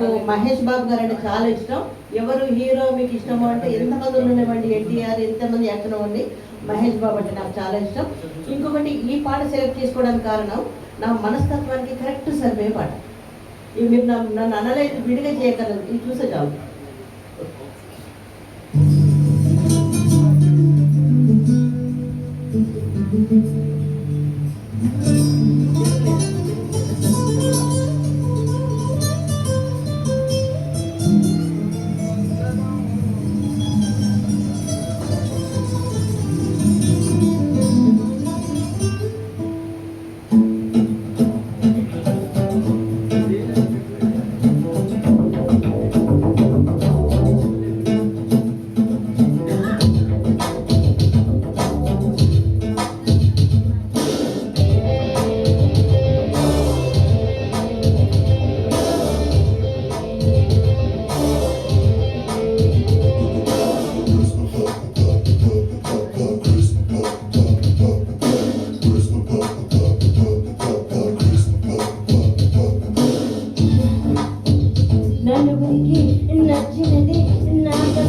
నాకు మహేష్ బాబు గారు అంటే చాలా ఇష్టం. ఎవరు హీరో మీకు ఇష్టమో అంటే ఎంతమంది ఉండనివ్వండి, ఎన్టీఆర్ ఎంతమంది యాక్టర్ ఉండి, మహేష్ బాబు అంటే నాకు చాలా ఇష్టం. ఇంకొకటి ఈ పాట సెలెక్ట్ చేసుకోవడానికి కారణం నా మనస్తత్వానికి కరెక్ట్ సరిపోయే పాట. ఇవి మీరు నన్ను అనలేదు, విడిగా చేయగలరు, ఇది చూసే చాలు. నలుగురికి నచ్చినది నాకు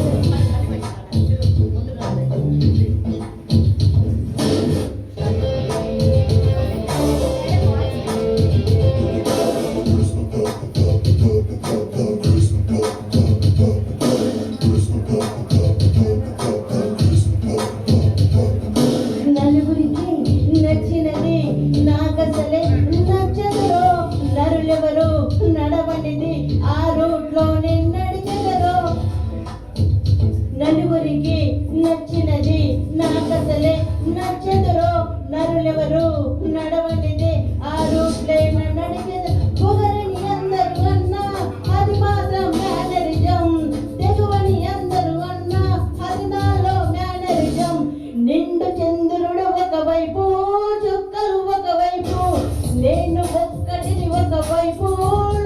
నలుగురికి నచ్చినది నాకసలే నచ్చదురో, నరులెవరు నడవనిది ఆ రూట్లోనే నడిచెదరో. నలుగురికి నచ్చినది నాకసలే నచ్చదురో, నరులెవరు నడవనిది ఆ రూట్లోనే నడిచెదరో. పొగరని అందరూ అన్నా అది మాత్రం మేనరిజం, తెగువని అందరూ అన్నా అది నాలో మేనరిజం. నిండు చంద్రుడు ఒకవైపు, చుక్కలు ఒకవైపు, నేను ఒక్కటిని ఒకవైపు,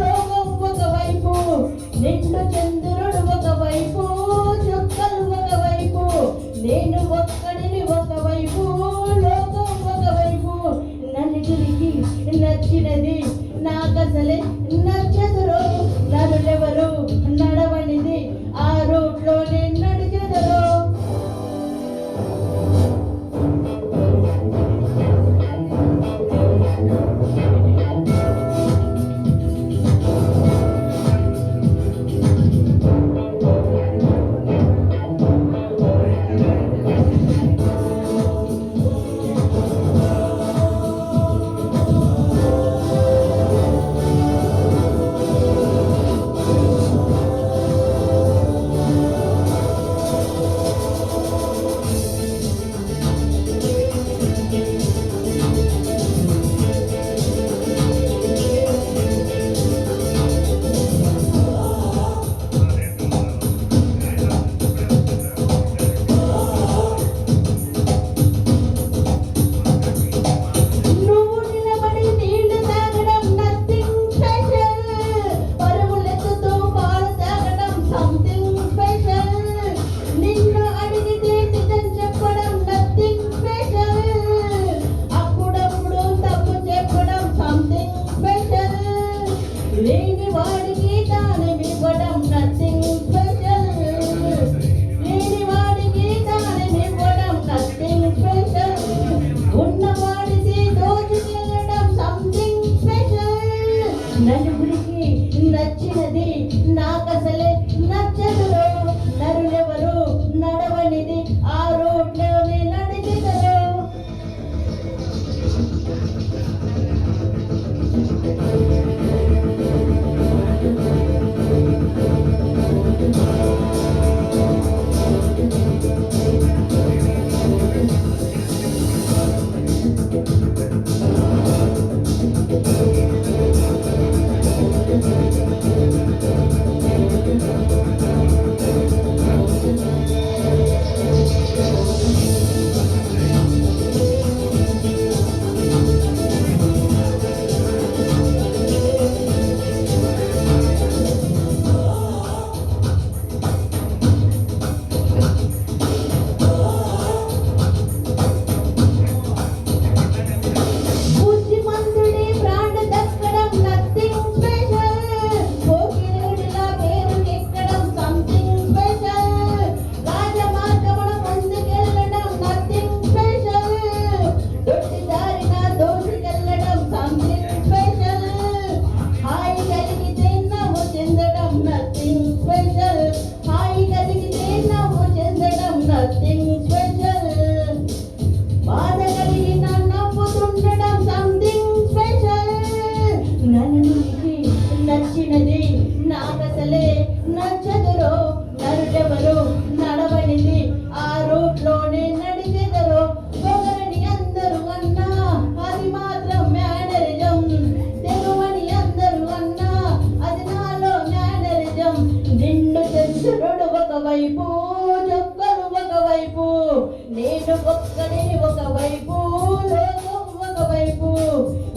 లోకం ఒకవైపు. నిండు చంద్రుడు ఒకవైపు, చుక్కలు ఒకవైపు, నేను ఒక్కడిని ఒకవైపు, లోకం ఒకవైపు. నలుగురికి నచ్చినది నాకసలే నచ్చదురో, నరులెవరు నడవనిది ఆ రూట్లోనే నడిచెదరో.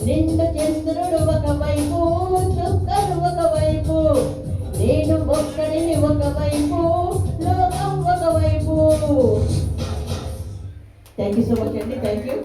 నిండు చంద్రుడు ఒకవైపు, చుక్కలు ఒకవైపు, నేను ఒక్కడిని ఒకవైపు, లోకం ఒకవైపు. థ్యాంక్ యూ సో మచ్ అండి. Thank you.